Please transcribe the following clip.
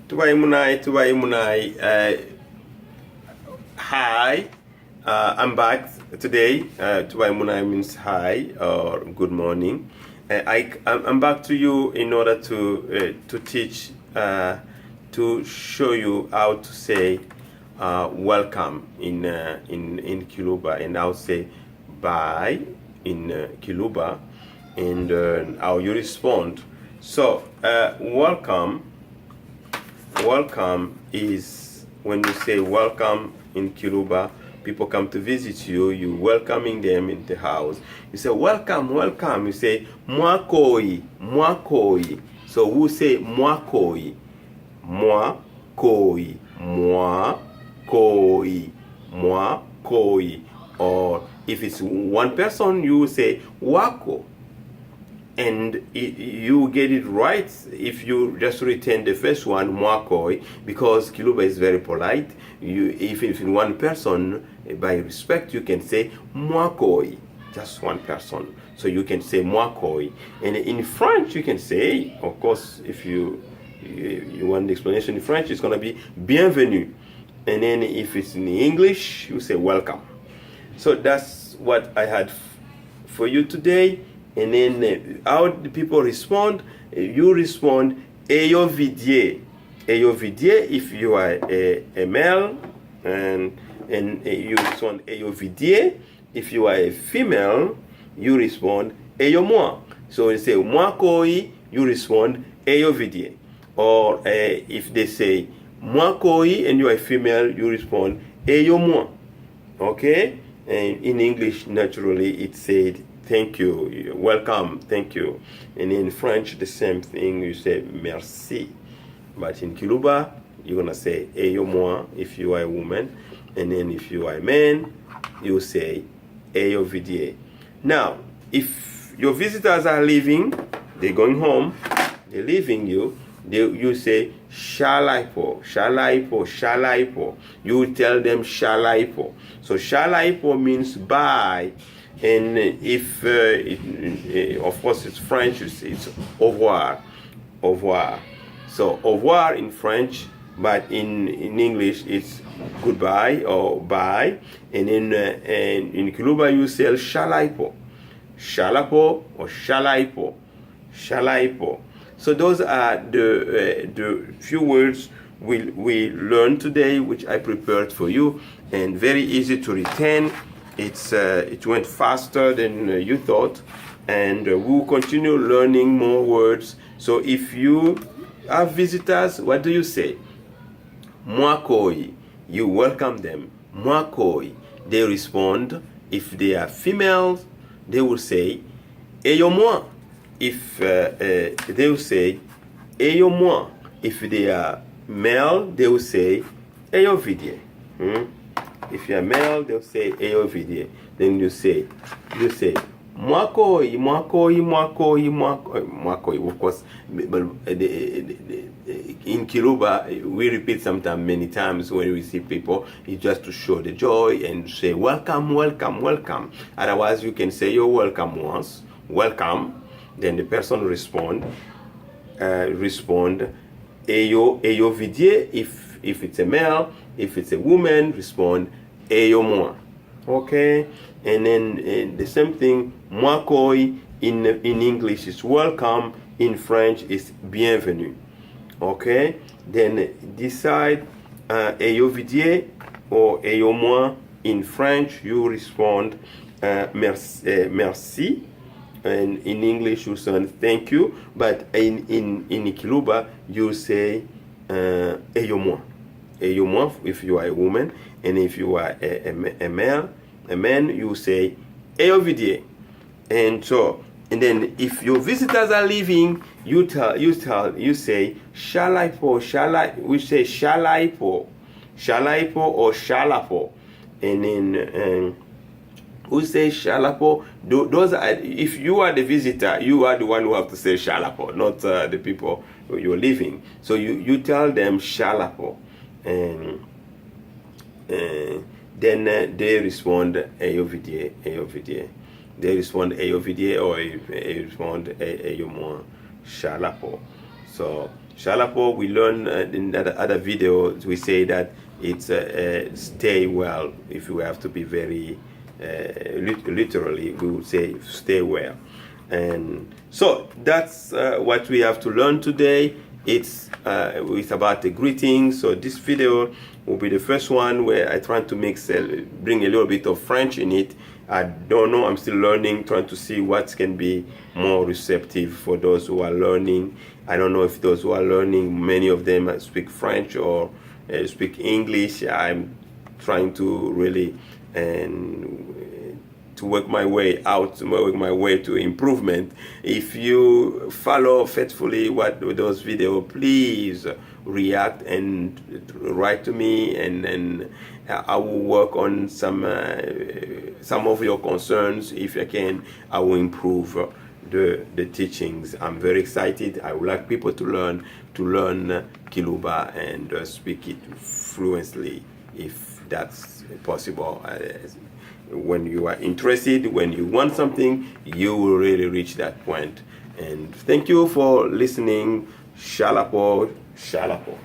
Tubai Munai. Hi, I'm back today. Tubai Munai means hi or good morning. I'm back to you in order to teach, to show you how to say welcome in KILUBA, and how to say bye in KILUBA, and how you respond. So welcome is when you say welcome in KILUBA. People come to visit you, you welcoming them in the house. You say welcome, welcome. You say MWAKOI, MWAKOI. So we say MWAKOI, MWAKOI, MWAKOI, MWAKOI. Or if it's one person, you say WAKO. And you get it right if you just retain the first one, MWAKOI, because KILUBA is very polite. If it's one person, by respect, you can say MWAKOI, just one person. So you can say MWAKOI. And in French, you can say, of course, if you want the explanation in French, it's going to be bienvenue. And then if it's in English, you say welcome. So that's what I had for you today. And then how the people respond, you respond Eyo vidye. Eyo vidye if you are a male, and you respond Eyo vidye. If you are a female, you respond Eyo moi. So you say MWAKOI, you respond Eyo vidye. Or if they say MWAKOI and you are a female, you respond Eyo moi. Okay? And in English, naturally, it said thank you, welcome, thank you. And in French, the same thing, you say merci. But in KILUBA, you're gonna say Eyo moi if you are a woman. And then if you are a man, you say Eyo vidye. Now, if your visitors are leaving, they're going home, they're leaving you, you say shalaipo, shalaipo, shalaipo. You tell them shalaipo. So shalaipo means bye. And if, of course, it's French, it's au revoir, au revoir. So au revoir in French, but in English it's goodbye or bye. And in KILUBA you say shalaipo, shalapo or shalaipo, shalaipo. So those are the few words we learned today, which I prepared for you, and very easy to retain. It went faster than you thought, and we'll continue learning more words. So if you have visitors, what do you say? MWAKOI, you welcome them. MWAKOI, they respond. If they are females, they will say Eyo moi. If they will say Eyo moi. If they are male, they will say Eyo vidye. If you are male, they'll say Eyo vidye. Then you say MWAKOI, MWAKOI, MWAKOI, MWAKOI, MWAKOI. Of course, but in KILUBA, we repeat sometimes many times when we see people. It's just to show the joy and say welcome, welcome, welcome. Otherwise, you can say you're welcome once, welcome. Then the person respond Eyo vidye if it's a male. If it's a woman, respond Eyo moi. Okay? And then the same thing, MWAKOI in English is welcome, in French is bienvenue. Okay? Then decide Eyo vidye or Eyo moi. In French, you respond merci. And in English, you say thank you. But in KILUBA, you say Eyo moi. Eyo moi if you are a woman, and if you are a man, you say Eyo vidye. And so, and then if your visitors are leaving, you say shalaipo, we say shalaipo or shalapo. And then who say shalapo? Those are, if you are the visitor, you are the one who have to say shalapo, not the people you're leaving. So you tell them shalapo. And then they respond Eyo vidye. They respond Eyo vidye, or they respond Eyo moi, Shalapo. So Shalapo, we learn in other videos, we say that it's stay well. If we have to be very literally, we would say stay well. And so that's what we have to learn today. It's about the greeting. So this video will be the first one where I try to bring a little bit of French in it. I don't know, I'm still learning, trying to see what can be more receptive for those who are learning. I don't know if those who are learning, many of them speak French or speak English. I'm trying to really to work my way out, to work my way to improvement. If you follow faithfully those videos, please react and write to me, and I will work on some of your concerns. If I can, I will improve the teachings. I'm very excited. I would like people to learn KILUBA and speak it fluently, if that's possible. When you are interested, when you want something, you will really reach that point. And thank you for listening. Shalapo, Shalapo.